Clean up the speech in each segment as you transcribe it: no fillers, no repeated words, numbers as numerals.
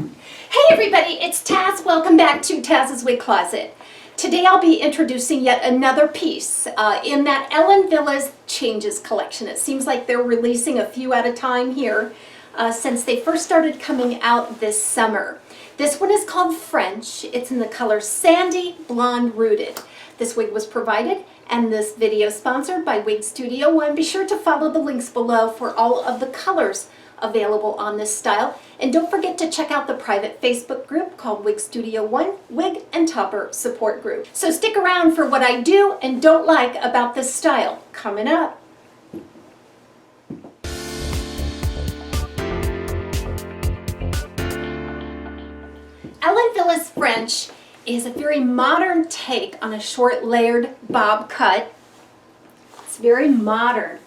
Hey everybody, it's Taz. Welcome back to Taz's Wig Closet. Today I'll be introducing yet another piece in that Ellen Villa's Changes collection. It seems like they're releasing a few at a time here since they first started coming out this summer. This one is called French. It's in the color Sandy Blonde Rooted. This wig was provided and this video sponsored by Wig Studio One. Be sure to follow the links below for all of the colors available on this style. And don't forget to check out the private Facebook group called Wig Studio One Wig and Topper Support Group. So stick around for what I do and don't like about this style coming up. Ellen Villa's French is a very modern take on a short layered bob cut. It's very modern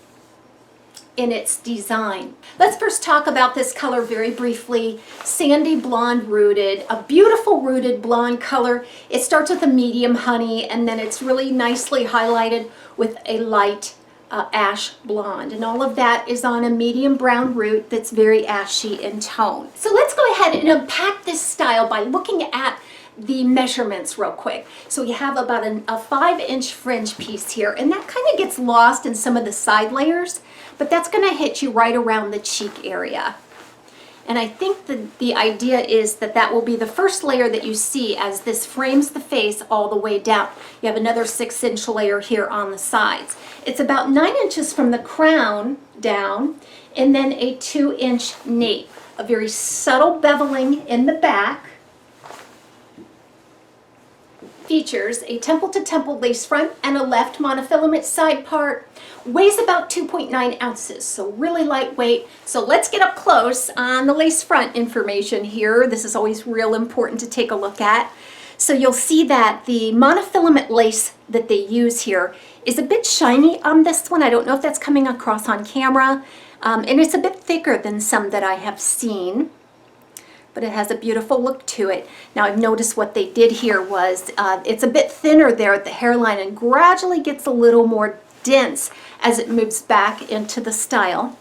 in its design. Let's first talk about this color very briefly. Sandy Blonde Rooted, a beautiful rooted blonde color. It starts with a medium honey and then it's really nicely highlighted with a light ash blonde, and all of that is on a medium brown root that's very ashy in tone. So let's go ahead and unpack this style by looking at the measurements real quick. So you have about a 5-inch fringe piece here, and that kind of gets lost in some of the side layers, but that's going to hit you right around the cheek area. And I think the idea is that that will be the first layer that you see as this frames the face all the way down. You have another 6-inch layer here on the sides. It's about 9 inches from the crown down, and then a 2-inch nape. A very subtle beveling in the back. Features a temple-to-temple lace front and a left monofilament side part. Weighs about 2.9 ounces, so really lightweight. So let's get up close on the lace front information here. This is always real important to take a look at. So you'll see that the monofilament lace that they use here is a bit shiny on this one. I don't know if that's coming across on camera. And it's a bit thicker than some that I have seen, but it has a beautiful look to it. Now I've noticed what they did here was it's a bit thinner there at the hairline and gradually gets a little more dense as it moves back into the style.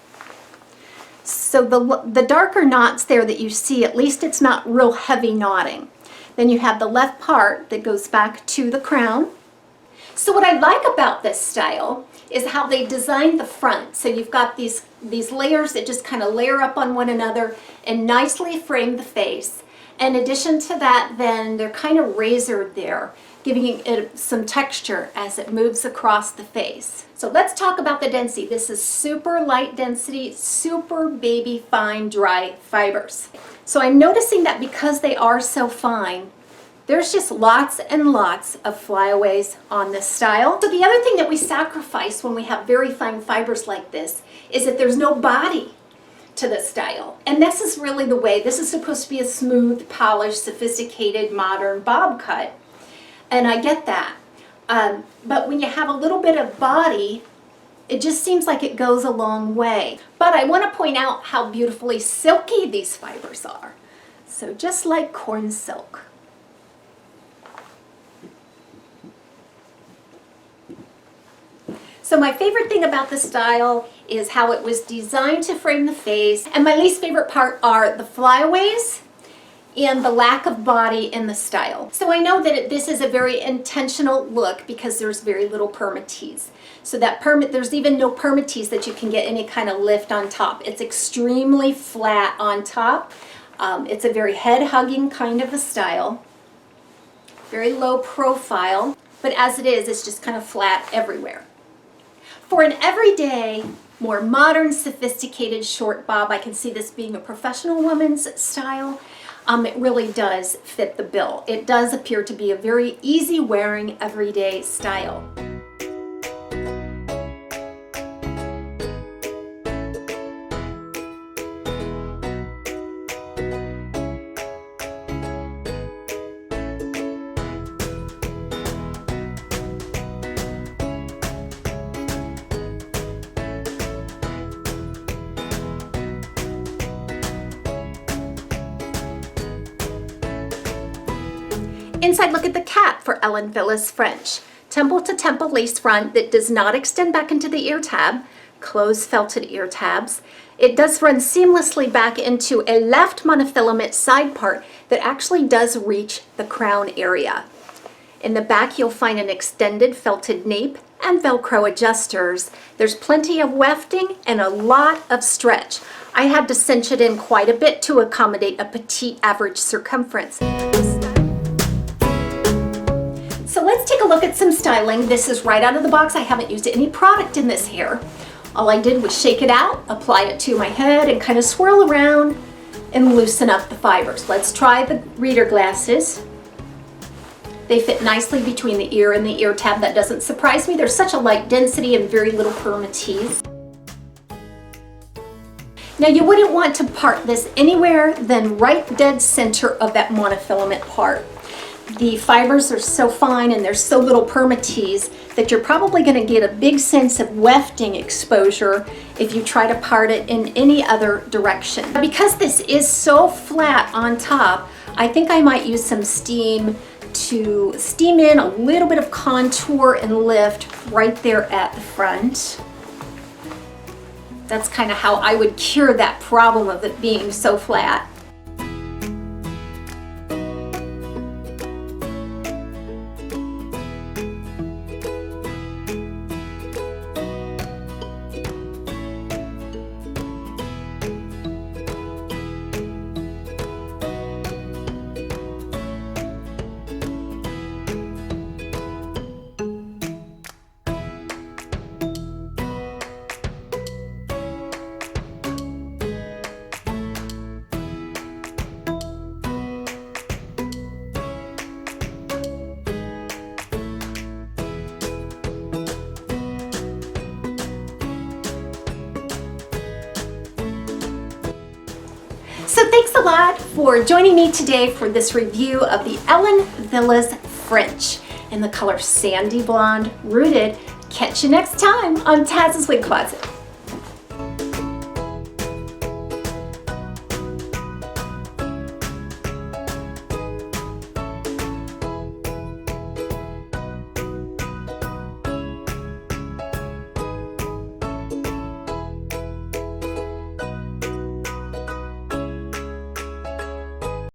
So the darker knots there that you see, at least it's not real heavy knotting. Then you have the left part that goes back to the crown. So what I like about this style is how they designed the front. So you've got these layers that just kind of layer up on one another and nicely frame the face. In addition to that, then they're kind of razored there, giving it some texture as it moves across the face. So let's talk about the density. This is super light density, super baby fine dry fibers. So I'm noticing that because they are so fine, there's just lots and lots of flyaways on this style. So the other thing that we sacrifice when we have very fine fibers like this is that there's no body to this style. And this is really the way. This is supposed to be a smooth, polished, sophisticated, modern bob cut. And I get that. But when you have a little bit of body, it just seems like it goes a long way. But I want to point out how beautifully silky these fibers are. So just like corn silk. So my favorite thing about the style is how it was designed to frame the face, and my least favorite part are the flyaways and the lack of body in the style. So I know that this is a very intentional look because there's very little permatease. So that there's even no permatease that you can get any kind of lift on top. It's extremely flat on top. It's a very head-hugging kind of a style. Very low profile, but as it is, it's just kind of flat everywhere. For an everyday, more modern, sophisticated short bob, I can see this being a professional woman's style. It really does fit the bill. It does appear to be a very easy wearing, everyday style. Inside look at the cap for Ellen Villa's French. Temple to temple lace front that does not extend back into the ear tab, closed felted ear tabs, it does run seamlessly back into a left monofilament side part that actually does reach the crown area. In the back, you'll find an extended felted nape and Velcro adjusters. There's plenty of wefting and a lot of stretch. I had to cinch it in quite a bit to accommodate a petite average circumference. So let's take a look at some styling. This is right out of the box. I haven't used any product in this hair. All I did was shake it out, apply it to my head, and kind of swirl around and loosen up the fibers. Let's try the reader glasses. They fit nicely between the ear and the ear tab. That doesn't surprise me. There's such a light density and very little permatease. Now you wouldn't want to part this anywhere than right dead center of that monofilament part. The fibers are so fine and there's so little permatease that you're probably going to get a big sense of wefting exposure if you try to part it in any other direction. Because this is so flat on top, I think I might use some steam to steam in a little bit of contour and lift right there at the front. That's kind of how I would cure that problem of it being so flat. So thanks a lot for joining me today for this review of the Ellen Villas French in the color Sandy Blonde Rooted. Catch you next time on TAZS Wig Closet.